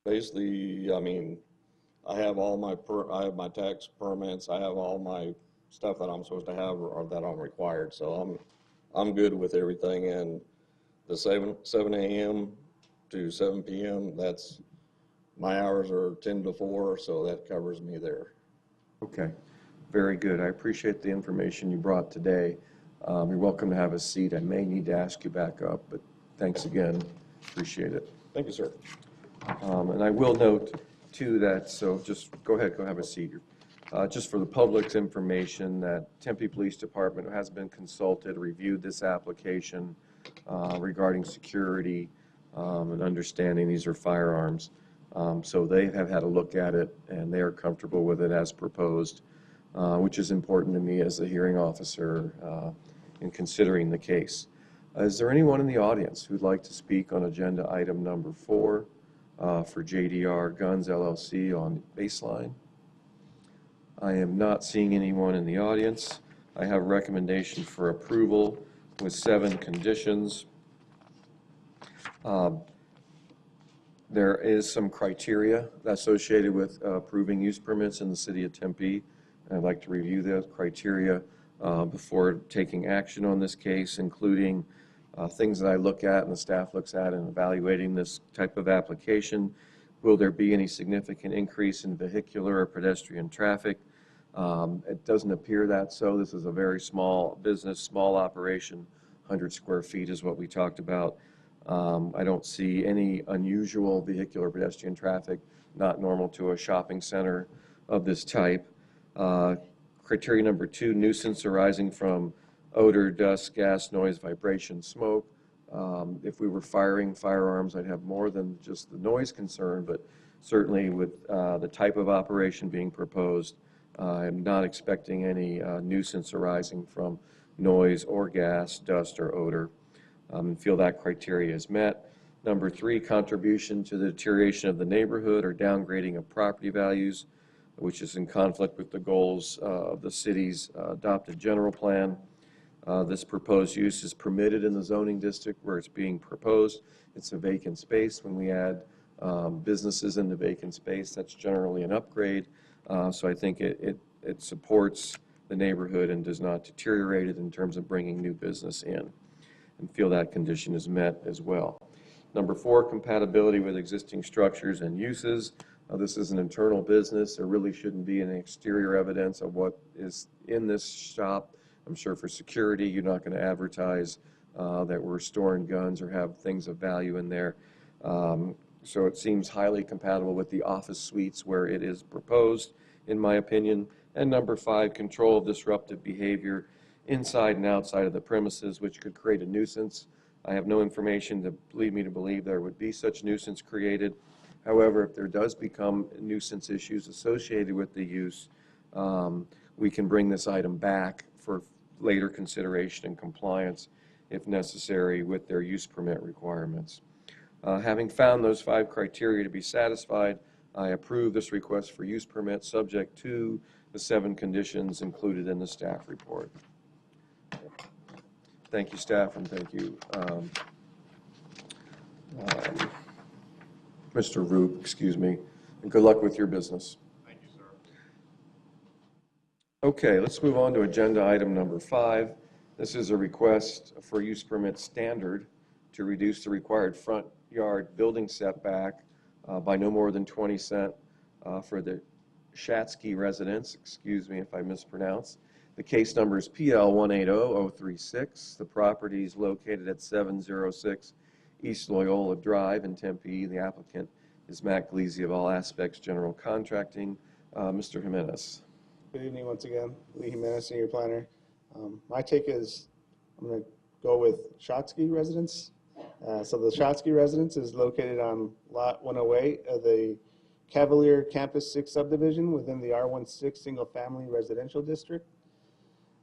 Basically, I mean, I have all my I have my tax permits, I have all my stuff that I'm supposed to have or that I'm required, so I'm good with everything. And the 7 a.m. to 7 p.m., that's, my hours are 10 to 4, so that covers me there. Okay, very good. I appreciate the information you brought today. You're welcome to have a seat. I may need to ask you back up, but thanks again. Appreciate it. Thank you, sir. And I will note too that, so just go ahead, go have a seat. Just for the public's information, that Tempe Police Department has been consulted, reviewed this application regarding security and understanding these are firearms. So they have had a look at it and they are comfortable with it as proposed, which is important to me as the hearing officer in considering the case. Is there anyone in the audience who'd like to speak on agenda item number 4 for JDR Guns LLC on Baseline? I am not seeing anyone in the audience. I have a recommendation for approval with 7 conditions. There is some criteria associated with approving use permits in the city of Tempe. I'd like to review those criteria before taking action on this case, including things that I look at and the staff looks at in evaluating this type of application. Will there be any significant increase in vehicular or pedestrian traffic? It doesn't appear that so. This is a very small business, small operation. 100 square feet is what we talked about. I don't see any unusual vehicular pedestrian traffic, not normal to a shopping center of this type. Criteria number 2, nuisance arising from odor, dust, gas, noise, vibration, smoke. If we were firing firearms, I'd have more than just the noise concern, but certainly with the type of operation being proposed, I'm not expecting any nuisance arising from noise or gas, dust, or odor. Feel that criteria is met. Number 3, contribution to the deterioration of the neighborhood or downgrading of property values, which is in conflict with the goals of the city's adopted general plan. This proposed use is permitted in the zoning district where it's being proposed. It's a vacant space. When we add businesses into vacant space, that's generally an upgrade. So I think it supports the neighborhood and does not deteriorate it in terms of bringing new business in, and feel that condition is met as well. Number 4, compatibility with existing structures and uses. This is an internal business. There really shouldn't be any exterior evidence of what is in this shop. I'm sure for security, you're not going to advertise that we're storing guns or have things of value in there. So it seems highly compatible with the office suites where it is proposed, in my opinion. And number 5, control of disruptive behavior inside and outside of the premises, which could create a nuisance. I have no information to lead me to believe there would be such nuisance created. However, if there does become nuisance issues associated with the use, we can bring this item back for later consideration and compliance, if necessary, with their use permit requirements. Having found those 5 criteria to be satisfied, I approve this request for use permit subject to the 7 conditions included in the staff report. Thank you, staff, and thank you, Mr. Roop, excuse me, and good luck with your business. Thank you, sir. Okay, let's move on to agenda item number 5. This is a request for use permit standard to reduce the required front yard building setback by no more than 20 cents for the Shatsky residence, excuse me if I mispronounce, The case number is PL 180036. The property is located at 706 East Loyola Drive in Tempe. The applicant is Matt Gleasy of All Aspects General Contracting. Mr. Jimenez. Good evening once again. Lee Jimenez, Senior Planner. My take is, I'm going to go with Shotsky Residence. So the Shotsky Residence is located on Lot 108 of the Cavalier Campus 6 subdivision within the R16 Single Family Residential District.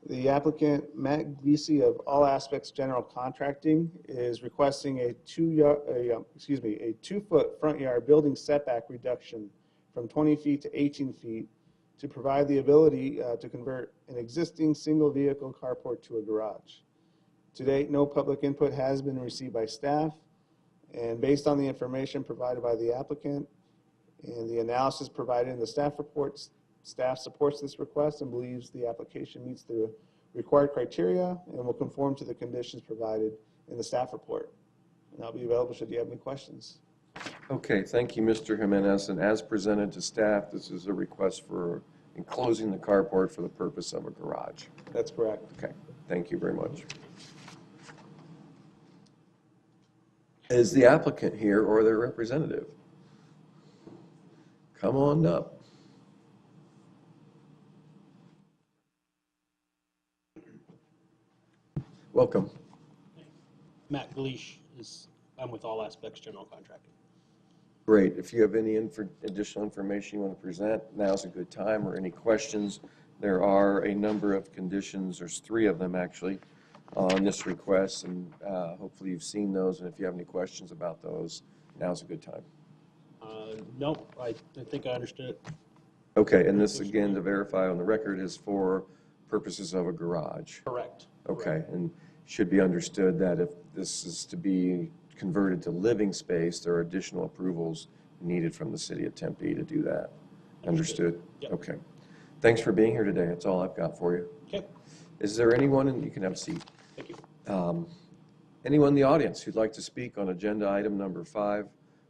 The applicant, Matt Gleasy of All Aspects General Contracting, is requesting a 2-foot front yard building setback reduction from 20 feet to 18 feet to provide the ability to convert an existing single vehicle carport to a garage. To date, no public input has been received by staff, and based on the information provided by the applicant and the analysis provided in the staff reports, staff supports this request and believes the application meets the required criteria and will conform to the conditions provided in the staff report. And I'll be available should you have any questions. Okay, thank you, Mr. Jimenez. And as presented to staff, this is a request for enclosing the carport for the purpose of a garage. That's correct. Okay, thank you very much. Is the applicant here or their representative? Come on up. Welcome. Matt Gleish I'm with All Aspects General Contracting. Great. If you have any additional information you want to present, now's a good time, or any questions. There are a number of conditions, there's 3 of them actually, on this request, and hopefully you've seen those, and if you have any questions about those, now's a good time. No, I think I understood it. Okay, and this, again, to verify on the record, is for purposes of a garage. Correct. Okay, and should be understood that if this is to be converted to living space, there are additional approvals needed from the city of Tempe to do that. Understood? Yep. Okay. Thanks for being here today. That's all I've got for you. Okay, Is there anyone, and you can have a seat, thank you. anyone in the audience who'd like to speak on agenda item number 5,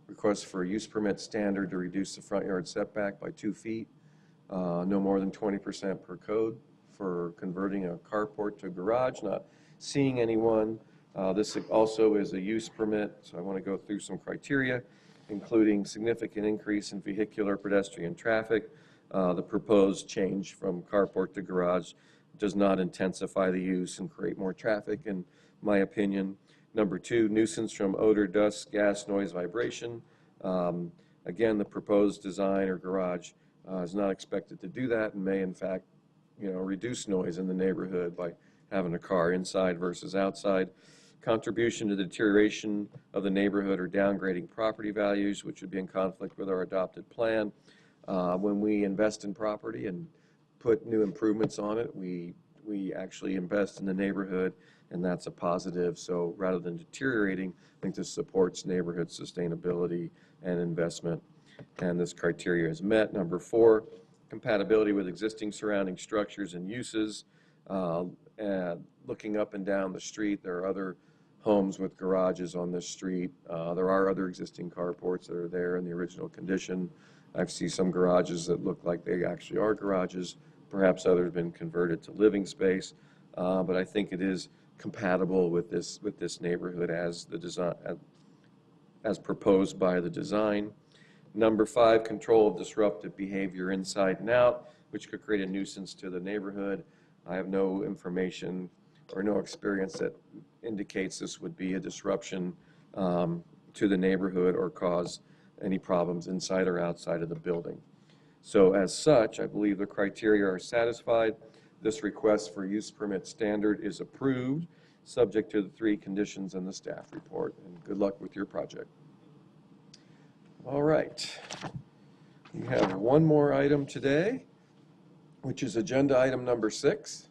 request for a use permit standard to reduce the front yard setback by 2 feet, no more than 20% per code for converting a carport to a garage? Not seeing anyone. This also is a use permit, so I want to go through some criteria, including significant increase in vehicular pedestrian traffic. The proposed change from carport to garage does not intensify the use and create more traffic, in my opinion. Number 2, nuisance from odor, dust, gas, noise, vibration. Again, the proposed design or garage is not expected to do that and may, in fact, reduce noise in the neighborhood by having a car inside versus outside. Contribution to the deterioration of the neighborhood or downgrading property values, which would be in conflict with our adopted plan. When we invest in property and put new improvements on it, we actually invest in the neighborhood, and that's a positive. So rather than deteriorating, I think this supports neighborhood sustainability and investment, and this criteria is met. Number 4, compatibility with existing surrounding structures and uses. And looking up and down the street, there are other homes with garages on this street. There are other existing carports that are there in the original condition. I've seen some garages that look like they actually are garages. Perhaps others have been converted to living space. But I think it is compatible with this neighborhood as the design, as proposed by the design. Number 5, control of disruptive behavior inside and out, which could create a nuisance to the neighborhood. I have no information or no experience that indicates this would be a disruption to the neighborhood or cause any problems inside or outside of the building. So as such, I believe the criteria are satisfied. This request for use permit standard is approved, subject to the 3 conditions in the staff report. And good luck with your project. All right. We have one more item today, which is agenda item number 6.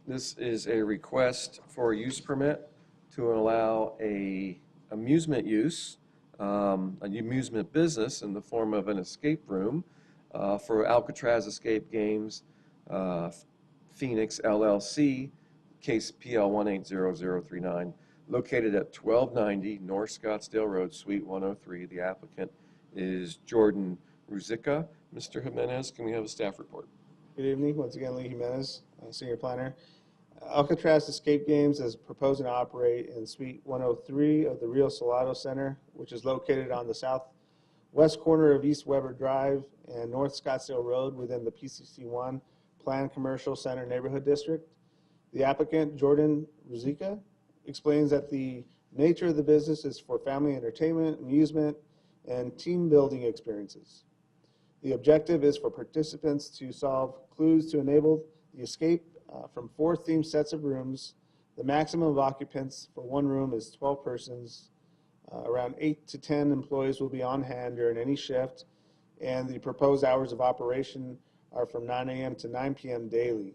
This is a request for a use permit to allow a amusement use, an amusement business in the form of an escape room for Alcatraz Escape Games, Phoenix LLC, case PL 180039, located at 1290 North Scottsdale Road, Suite 103. The applicant is Jordan Ruzicka. Mr. Jimenez, can we have a staff report? Good evening. Once again, Lee Jimenez, Senior Planner. Alcatraz Escape Games is proposing to operate in Suite 103 of the Rio Salado Center, which is located on the southwest corner of East Weber Drive and North Scottsdale Road within the PCC1 Planned Commercial Center Neighborhood District. The applicant, Jordan Ruzicka, explains that the nature of the business is for family entertainment, amusement, and team building experiences. The objective is for participants to solve clues to enable the escape from 4 themed sets of rooms. The maximum of occupants for one room is 12 persons. Around 8 to 10 employees will be on hand during any shift, and the proposed hours of operation are from 9 a.m. to 9 p.m. daily.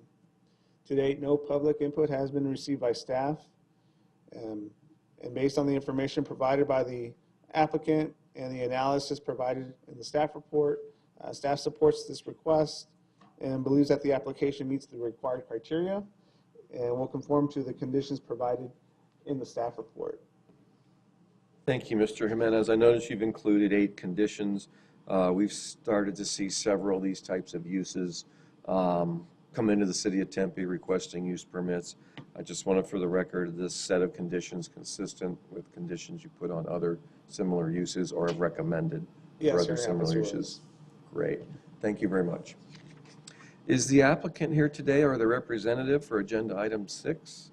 To date, no public input has been received by staff, and based on the information provided by the applicant and the analysis provided in the staff report, staff supports this request and believes that the application meets the required criteria and will conform to the conditions provided in the staff report. Thank you, Mr. Jimenez. I noticed you've included 8 conditions. We've started to see several of these types of uses come into the city of Tempe requesting use permits. I just wanted for the record this set of conditions consistent with conditions you put on other similar uses or have recommended Yes, for sir, other yeah, similar Mr. uses. Williams. Great. Thank you very much. Is the applicant here today or the representative for agenda item 6?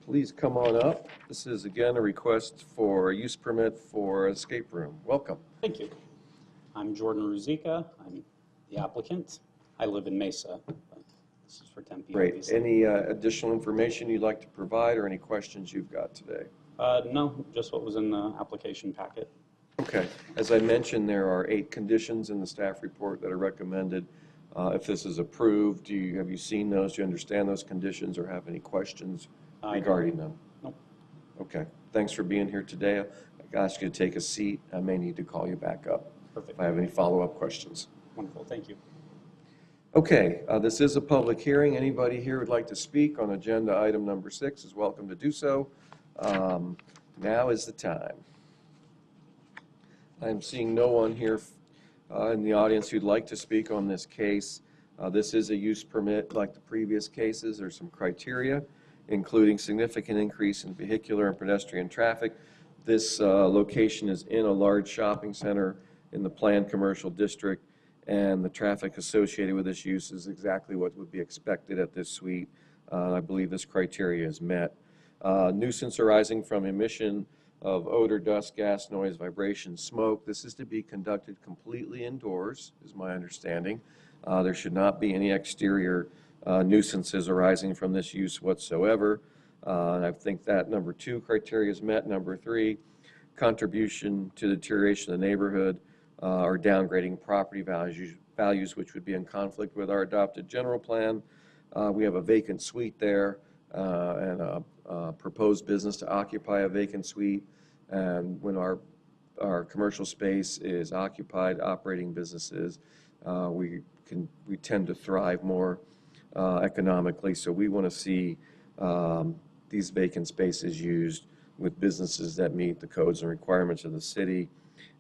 Please come on up. This is again a request for a use permit for escape room. Welcome. Thank you. I'm Jordan Ruzicka. I'm the applicant. I live in Mesa. This is for Tempe, Great. obviously. Any additional information you'd like to provide or any questions you've got today? No, just what was in the application packet. Okay. As I mentioned, there are 8 conditions in the staff report that are recommended. If this is approved, have you seen those? Do you understand those conditions or have any questions regarding them? Nope. Okay. Thanks for being here today. I ask you to take a seat. I may need to call you back up Perfect. if I have any follow-up questions. Wonderful. Thank you. Okay, this is a public hearing. Anybody here would like to speak on agenda item number 6 is welcome to do so. Now is the time. I'm seeing no one here in the audience who'd like to speak on this case. This is a use permit like the previous cases. There's some criteria, including significant increase in vehicular and pedestrian traffic. This location is in a large shopping center in the planned commercial district, and the traffic associated with this use is exactly what would be expected at this suite. I believe this criteria is met. Nuisance arising from emission of odor, dust, gas, noise, vibration, smoke. This is to be conducted completely indoors, is my understanding. There should not be any exterior nuisances arising from this use whatsoever. And I think that number 2 criteria is met. Number 3, contribution to the deterioration of the neighborhood or downgrading property values, which would be in conflict with our adopted general plan. We have a vacant suite there and a proposed business to occupy a vacant suite. And when our commercial space is occupied, operating businesses, we tend to thrive more economically. So we want to see these vacant spaces used with businesses that meet the codes and requirements of the city.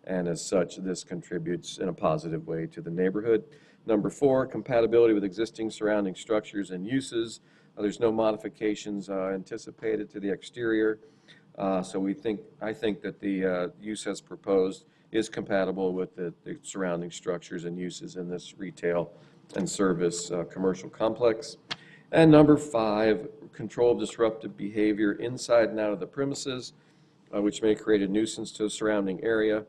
And as such, this contributes in a positive way to the neighborhood. Number 4, compatibility with existing surrounding structures and uses. There's no modifications anticipated to the exterior. So I think that the use as proposed is compatible with the surrounding structures and uses in this retail and service commercial complex. And number 5, control of disruptive behavior inside and out of the premises, which may create a nuisance to the surrounding area.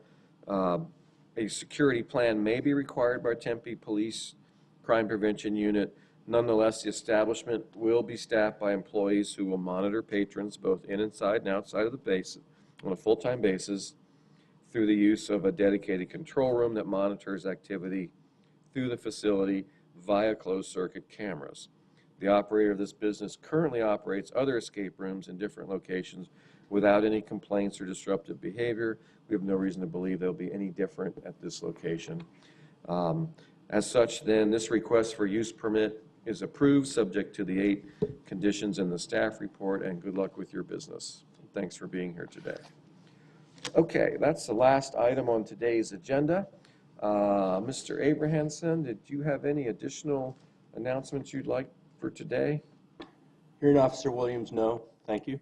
A security plan may be required by Tempe Police Crime Prevention Unit. Nonetheless, the establishment will be staffed by employees who will monitor patrons both inside and outside of the base on a full-time basis through the use of a dedicated control room that monitors activity through the facility via closed-circuit cameras. The operator of this business currently operates other escape rooms in different locations without any complaints or disruptive behavior. We have no reason to believe they'll be any different at this location. As such, then, this request for use permit is approved, subject to the 8 conditions in the staff report, and good luck with your business. Thanks for being here today. Okay, that's the last item on today's agenda. Mr. Abrahamson, did you have any additional announcements you'd like for today? Hearing Officer Williams, no. Thank you.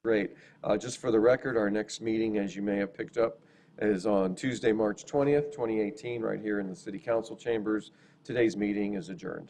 Great. Just for the record, our next meeting, as you may have picked up, is on Tuesday, March 20th, 2018, right here in the City Council chambers. Today's meeting is adjourned.